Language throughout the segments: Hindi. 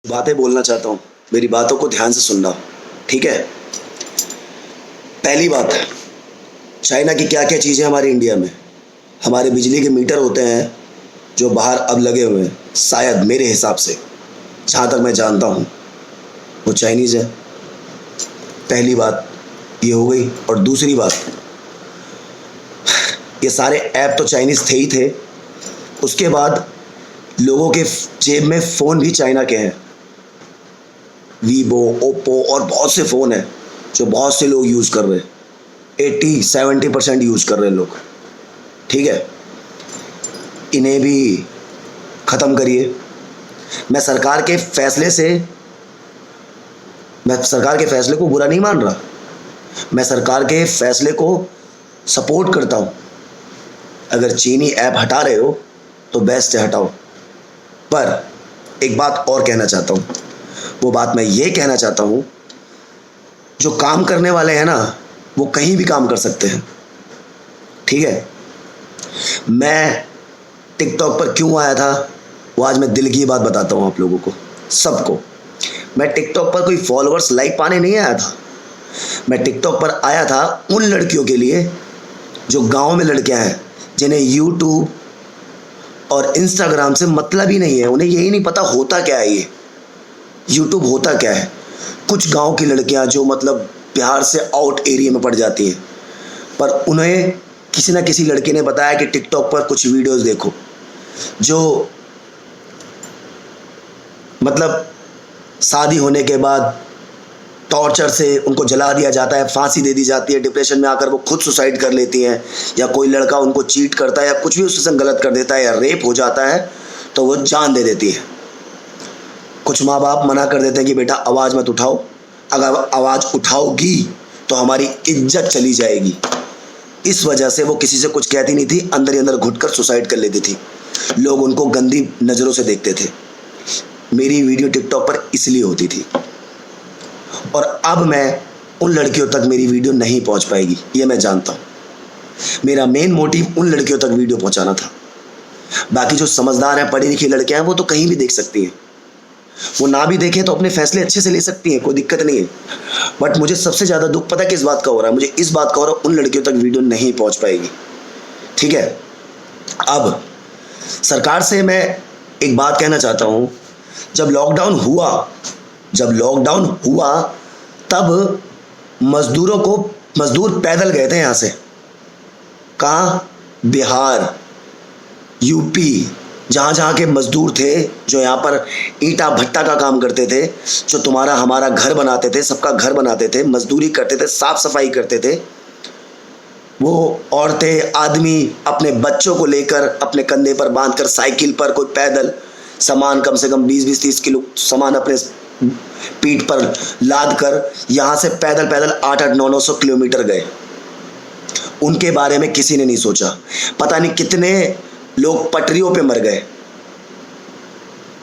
बातें बोलना चाहता हूँ, मेरी बातों को ध्यान से सुनना, ठीक है। पहली बात, चाइना की क्या क्या चीज़ें हमारे इंडिया में। हमारे बिजली के मीटर होते हैं जो बाहर अब लगे हुए हैं, शायद मेरे हिसाब से, जहाँ तक मैं जानता हूँ, वो चाइनीज़ है। पहली बात ये हो गई। और दूसरी बात, ये सारे ऐप तो चाइनीज़ थे ही थे। उसके बाद लोगों के जेब में फ़ोन भी चाइना के हैं। वीवो, ओप्पो और बहुत से फ़ोन हैं जो बहुत से लोग यूज़ कर रहे हैं। 80-70% यूज़ कर रहे हैं लोग, ठीक है। इन्हें भी ख़त्म करिए। मैं सरकार के फैसले को बुरा नहीं मान रहा। मैं सरकार के फैसले को सपोर्ट करता हूँ। अगर चीनी ऐप हटा रहे हो तो बेस्ट है, हटाओ। पर एक बात और कहना चाहता हूँ। वो बात मैं ये कहना चाहता हूँ, जो काम करने वाले हैं ना, वो कहीं भी काम कर सकते हैं, ठीक है। मैं टिकटॉक पर क्यों आया था, वो आज मैं दिल की बात बताता हूँ आप लोगों को, सबको। मैं टिकटॉक पर कोई फॉलोअर्स, लाइक पाने नहीं आया था। मैं टिकटॉक पर आया था उन लड़कियों के लिए जो गांव में लड़कियां हैं, जिन्हें यूट्यूब और इंस्टाग्राम से मतलब ही नहीं है। उन्हें यही नहीं पता होता क्या है, ये यूट्यूब होता क्या है। कुछ गांव की लड़कियां जो मतलब बिहार से आउट एरिया में पड़ जाती हैं, पर उन्हें किसी ना किसी लड़के ने बताया कि टिकटॉक पर कुछ वीडियोस देखो, जो मतलब शादी होने के बाद टॉर्चर से उनको जला दिया जाता है, फांसी दे दी जाती है, डिप्रेशन में आकर वो खुद सुसाइड कर लेती हैं, या कोई लड़का उनको चीट करता है या कुछ भी उसके संग गलत कर देता है या रेप हो जाता है तो वो जान दे देती है। कुछ माँ बाप मना कर देते हैं कि बेटा आवाज़ मत उठाओ, अगर आवाज़ उठाओगी तो हमारी इज्जत चली जाएगी। इस वजह से वो किसी से कुछ कहती नहीं थी, अंदर ही अंदर घुटकर सुसाइड कर लेती थी। लोग उनको गंदी नज़रों से देखते थे। मेरी वीडियो टिकटॉक पर इसलिए होती थी, और अब मैं उन लड़कियों तक मेरी वीडियो नहीं पहुंच पाएगी, ये मैं जानता हूं। मेरा मेन मोटिव उन लड़कियों तक वीडियो पहुंचाना था। बाकी जो समझदार हैं, पढ़ी लिखी लड़कियां हैं, वो तो कहीं भी देख सकती हैं। वो ना भी देखें तो अपने फैसले अच्छे से ले सकती हैं, कोई दिक्कत नहीं है। बट मुझे सबसे ज़्यादा दुख पता है किस बात का हो रहा है, मुझे इस बात का हो रहा है, उन लड़कियों तक वीडियो नहीं पहुंच पाएगी, ठीक है। अब सरकार से मैं एक बात कहना चाहता हूं। जब लॉकडाउन हुआ तब मजदूर पैदल गए थे यहाँ से। कहाँ? बिहार, यूपी, जहाँ जहाँ के मजदूर थे जो यहाँ पर ईंटा भट्टा का काम करते थे, जो तुम्हारा हमारा घर बनाते थे, सबका घर बनाते थे, मजदूरी करते थे, साफ सफाई करते थे, वो औरतें, आदमी अपने बच्चों को लेकर अपने कंधे पर बांधकर, साइकिल पर, कोई पैदल, सामान कम से कम 20-30 किलो सामान अपने पीठ पर लाद कर यहाँ से पैदल 800-900 किलोमीटर गए। उनके बारे में किसी ने नहीं सोचा। पता नहीं कितने लोग पटरियों पे मर गए,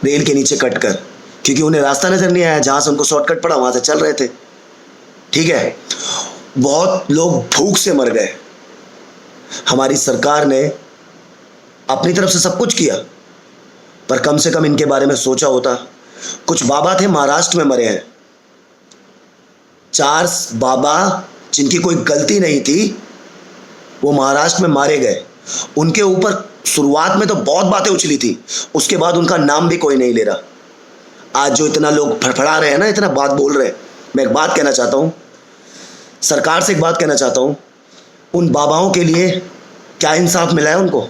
रेल के नीचे कटकर, क्योंकि उन्हें रास्ता नजर नहीं आया, जहाँ से उनको शॉर्टकट पड़ा वहाँ से चल रहे थे, ठीक है। बहुत लोग भूख से मर गए। हमारी सरकार ने अपनी तरफ से सब कुछ किया, पर कम से कम इनके बारे में सोचा होता। कुछ बाबा थे महाराष्ट्र में मरे हैं, 4 बाबा जिनकी कोई गलती नहीं थी, वो महाराष्ट्र में मारे गए। उनके ऊपर शुरुआत में तो बहुत बातें उछली थी, उसके बाद उनका नाम भी कोई नहीं ले रहा। आज जो इतना लोग फड़फड़ा रहे हैं ना, इतना बात बोल रहे हैं, मैं एक बात कहना चाहता हूँ, सरकार से एक बात कहना चाहता हूँ, उन बाबाओं के लिए क्या इंसाफ मिला है उनको?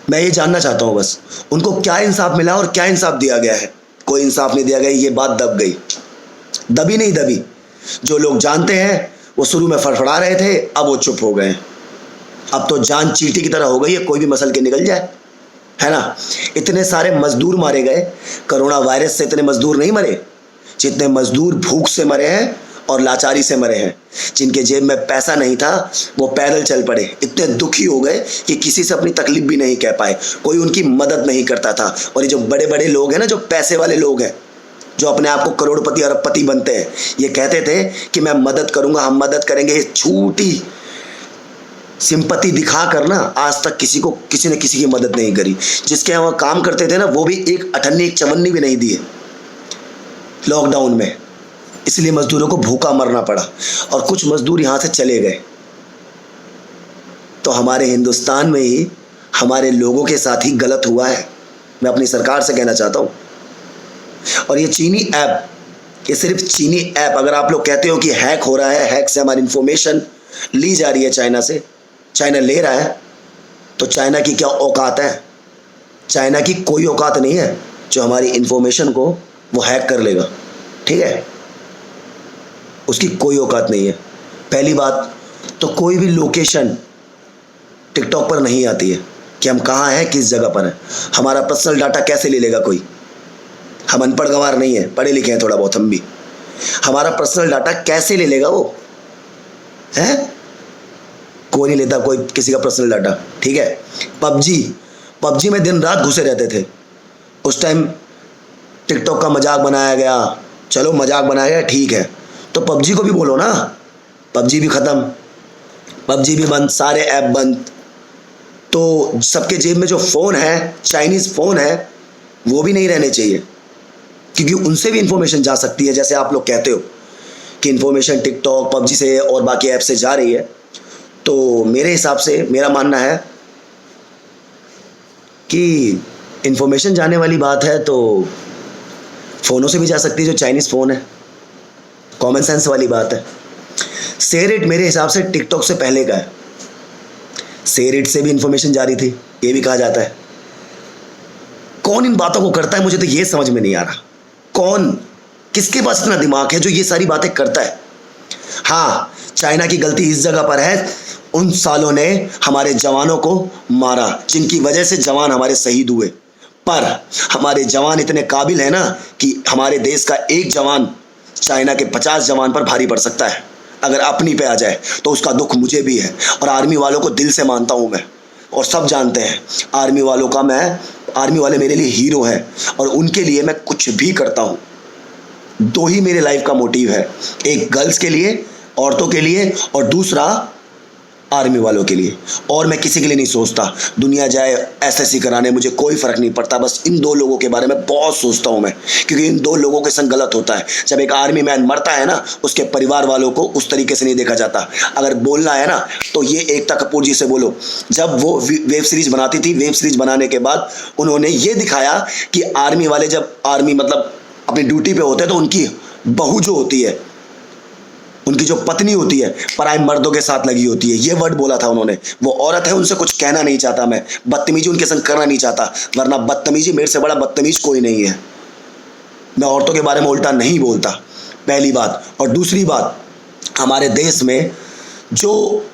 मैं ये जानना चाहता हूँ बस, उनको क्या इंसाफ मिला और क्या इंसाफ दिया गया है? कोई इंसाफ नहीं दिया गया, ये बात दब गई। दबी नहीं दबी। जो लोग जानते हैं वो शुरू में फड़फड़ा रहे थे, अब वो चुप हो गए। अब तो जान चींटी की तरह हो गई है, कोई भी मसल के निकल जाए, है ना। इतने सारे मजदूर मारे गए, कोरोना वायरस से इतने मजदूर नहीं मरे जितने मजदूर भूख से मरे हैं और लाचारी से मरे हैं। जिनके जेब में पैसा नहीं था वो पैदल चल पड़े, इतने दुखी हो गए कि किसी से अपनी तकलीफ भी नहीं कह पाए, कोई उनकी मदद नहीं करता था। और ये जो बड़े बड़े लोग हैं ना, जो पैसे वाले लोग हैं, जो अपने आप को करोड़पति अरबपति बनते हैं, ये कहते थे कि मैं मदद करूंगा, हम मदद करेंगे। ये झूठी सिंपैथी दिखा कर ना आज तक किसी ने किसी की मदद नहीं करी। जिसके यहाँ काम करते थे ना, वो भी एक अठन्नी एक चवन्नी भी नहीं दिए लॉकडाउन में, इसलिए मजदूरों को भूखा मरना पड़ा और कुछ मजदूर यहाँ से चले गए। तो हमारे हिंदुस्तान में ही हमारे लोगों के साथ ही गलत हुआ है, मैं अपनी सरकार से कहना चाहता हूँ। और ये चीनी ऐप, ये सिर्फ चीनी ऐप, अगर आप लोग कहते हो कि हैक हो रहा है, हैक से हमारी इंफॉर्मेशन ली जा रही है चाइना से, चाइना ले रहा है, तो चाइना की क्या औकात है? चाइना की कोई औकात नहीं है जो हमारी इंफॉर्मेशन को वो हैक कर लेगा, ठीक है? उसकी कोई औकात नहीं है। पहली बात तो कोई भी लोकेशन टिकटॉक पर नहीं आती है कि हम कहाँ हैं, किस जगह पर हैं। हमारा पर्सनल डाटा कैसे ले लेगा कोई? हम अनपढ़ गंवार नहीं है, पढ़े लिखे हैं थोड़ा बहुत हम भी। हमारा पर्सनल डाटा कैसे ले लेगा वो? है कोई नहीं लेता कोई किसी का पर्सनल डाटा, ठीक है? पबजी में दिन रात घुसे रहते थे। उस टाइम टिकटॉक का मजाक बनाया गया, चलो मजाक बनाया गया, ठीक है, तो पबजी को भी बोलो ना। पबजी भी ख़त्म, पबजी भी बंद, सारे ऐप बंद। तो सबके जेब में जो फ़ोन है, चाइनीज़ फ़ोन है, वो भी नहीं रहने चाहिए, क्योंकि उनसे भी इंफॉर्मेशन जा सकती है। जैसे आप लोग कहते हो कि इंफॉर्मेशन टिकटॉक पबजी से और बाकी ऐप से जा रही है, तो मेरे हिसाब से मेरा मानना है कि इंफॉर्मेशन जाने वाली बात है तो फ़ोनों से भी जा सकती है, जो चाइनीज़ फ़ोन है। कॉमन सेंस वाली बात है। शेयरइट मेरे हिसाब से टिकटॉक से पहले का है। शेयरइट से भी इंफॉर्मेशन जा रही थी, ये भी कहा जाता है। कौन इन बातों को करता है, मुझे तो ये समझ में नहीं आ रहा। कौन, किसके पास इतना दिमाग है जो ये सारी बातें करता है? हाँ, चाइना की गलती इस जगह पर है, उन सालों ने हमारे जवानों को मारा, जिनकी वजह से जवान हमारे शहीद हुए। पर हमारे जवान इतने काबिल है ना कि हमारे देश का एक जवान चाइना के 50 जवान पर भारी पड़ सकता है। अगर अपनी पे आ जाए तो उसका दुख मुझे भी है, और आर्मी वालों को दिल से मानता हूँ मैं, और सब जानते हैं आर्मी वालों का आर्मी वाले मेरे लिए हीरो हैं, और उनके लिए मैं कुछ भी करता हूँ। दो ही मेरे लाइफ का मोटिव है, एक गर्ल्स के लिए, औरतों के लिए, और दूसरा आर्मी वालों के लिए। और मैं किसी के लिए नहीं सोचता। दुनिया जाए एसएससी कराने, मुझे कोई फ़र्क नहीं पड़ता। बस इन दो लोगों के बारे में बहुत सोचता हूँ मैं, क्योंकि इन दो लोगों के संग गलत होता है। जब एक आर्मी मैन मरता है ना, उसके परिवार वालों को उस तरीके से नहीं देखा जाता। अगर बोलना है ना तो ये एकता कपूर जी से बोलो। जब वो वेब सीरीज़ बनाती थी, वेब सीरीज़ बनाने के बाद उन्होंने ये दिखाया कि आर्मी वाले जब आर्मी मतलब अपनी ड्यूटी पे होते हैं तो उनकी बहू जो होती है, उनकी जो पत्नी होती है, पराए मर्दों के साथ लगी होती है। ये वर्ड बोला था उन्होंने। वो औरत है, उनसे कुछ कहना नहीं चाहता मैं, बदतमीजी उनके संग करना नहीं चाहता, वरना बदतमीजी मेरे से बड़ा बदतमीज कोई नहीं है। मैं औरतों के बारे में उल्टा नहीं बोलता, पहली बात। और दूसरी बात, हमारे देश में जो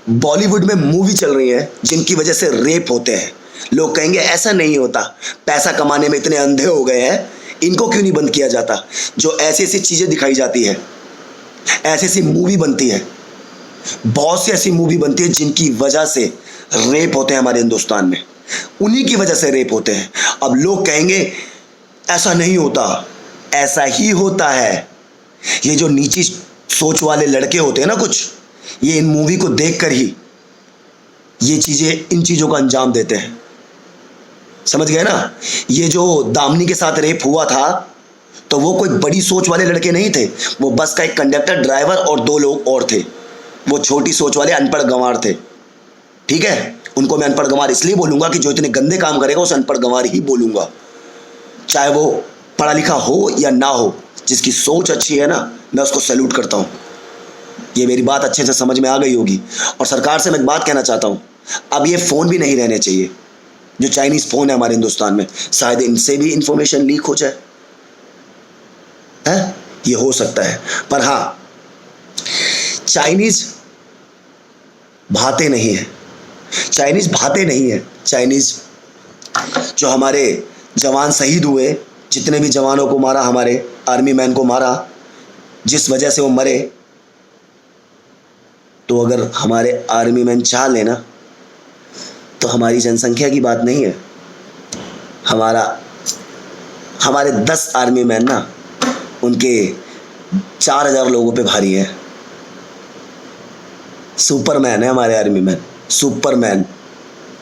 बॉलीवुड में मूवी चल रही है जिनकी वजह से रेप होते हैं, लोग कहेंगे ऐसा नहीं होता, पैसा कमाने में इतने अंधे हो गए हैं, इनको क्यों नहीं बंद किया जाता? जो ऐसी ऐसी चीज़ें दिखाई जाती है, ऐसी ऐसी मूवी बनती है, बहुत सी ऐसी मूवी बनती है जिनकी वजह से रेप होते हैं हमारे हिंदुस्तान में, उन्हीं की वजह से रेप होते हैं। अब लोग कहेंगे ऐसा नहीं होता, ऐसा ही होता है। ये जो नीची सोच वाले लड़के होते हैं ना कुछ, ये इन मूवी को देखकर ही ये चीज़ें, इन चीज़ों का अंजाम देते हैं। समझ गए ना? ये जो दामिनी के साथ रेप हुआ था तो वो कोई बड़ी सोच वाले लड़के नहीं थे, वो बस का एक कंडक्टर, ड्राइवर और 2 लोग और थे। वो छोटी सोच वाले अनपढ़ गंवार थे, ठीक है? उनको मैं अनपढ़ गंवार इसलिए बोलूँगा कि जो इतने गंदे काम करेगा उसे अनपढ़ गंवार ही बोलूँगा, चाहे वो पढ़ा लिखा हो या ना हो। जिसकी सोच अच्छी है ना, मैं उसको सैल्यूट करता हूँ। ये मेरी बात अच्छे से समझ में आ गई होगी। और सरकार से मैं एक बात कहना चाहता हूँ, अब ये फ़ोन भी नहीं रहने चाहिए, जो चाइनीज़ फ़ोन है हमारे हिंदुस्तान में, शायद इनसे भी इंफॉर्मेशन लीक हो जाए, है? ये हो सकता है। पर हाँ, चाइनीज़ भाते नहीं है, चाइनीज़ भाते नहीं है। चाइनीज़ जो हमारे जवान शहीद हुए, जितने भी जवानों को मारा, हमारे आर्मी मैन को मारा, जिस वजह से वो मरे, तो अगर हमारे आर्मी मैन चाह लेना तो हमारी जनसंख्या की बात नहीं है। हमारे 10 आर्मी मैन ना उनके 4000 लोगों पे भारी है। सुपरमैन है हमारे आर्मी मैन, सुपरमैन।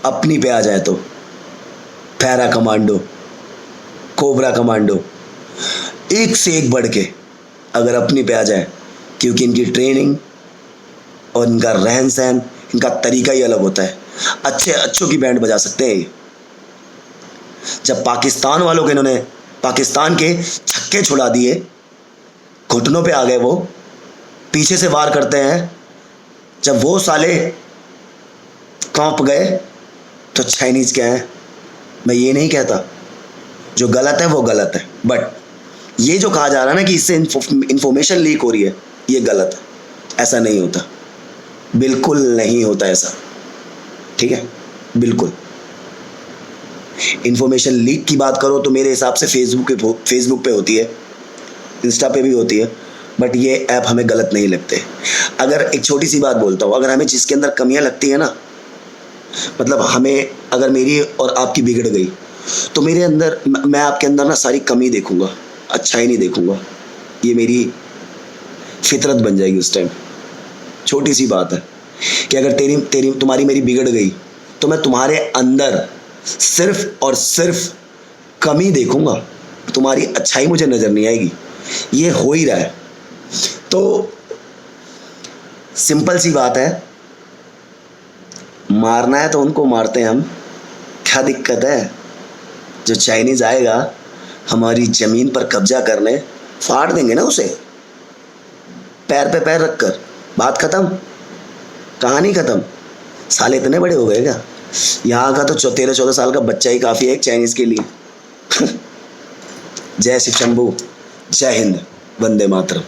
अपनी पे आ जाए तो पैरा कमांडो, कोबरा कमांडो, एक से एक बढ़ के अगर अपनी पे आ जाए, क्योंकि इनकी ट्रेनिंग और इनका रहन सहन, इनका तरीका ही अलग होता है। अच्छे अच्छों की बैंड बजा सकते हैं ये। जब पाकिस्तान वालों के इन्होंने पाकिस्तान के छक्के छुड़ा दिए, घुटनों पे आ गए, वो पीछे से वार करते हैं, जब वो साले कांप गए तो चाइनीज क्या है, मैं ये नहीं कहता, जो गलत है वो गलत है, बट ये जो कहा जा रहा है ना कि इससे इंफॉर्मेशन लीक हो रही है, ये गलत है। ऐसा नहीं होता, बिल्कुल नहीं होता ऐसा, ठीक है, बिल्कुल। इंफॉर्मेशन लीक की बात करो तो मेरे हिसाब से फेसबुक पे होती है, इंस्टा पे भी होती है, बट ये ऐप हमें गलत नहीं लगते। अगर एक छोटी सी बात बोलता हूँ, अगर हमें जिसके अंदर कमियां लगती है ना, मतलब हमें अगर मेरी और आपकी बिगड़ गई, तो मेरे अंदर, मैं आपके अंदर ना सारी कमी देखूंगा, अच्छाई नहीं देखूंगा। ये मेरी फितरत बन जाएगी उस टाइम। छोटी सी बात है कि अगर तुम्हारी मेरी बिगड़ गई, तो मैं तुम्हारे अंदर सिर्फ और सिर्फ कमी देखूंगा, तुम्हारी अच्छाई मुझे नजर नहीं आएगी। ये हो ही रहा है। तो सिंपल सी बात है, मारना है तो उनको मारते हैं हम, क्या दिक्कत है। जो चाइनीज आएगा हमारी जमीन पर कब्जा करने, फाड़ देंगे ना उसे, पैर पे पैर रखकर, बात खत्म, कहानी खत्म। साले इतने बड़े हो गए क्या? यहाँ का तो 13-14 साल का बच्चा ही काफी है एक चाइनीज के लिए। जय शिव शंभू, जय हिंद, वंदे मातरम।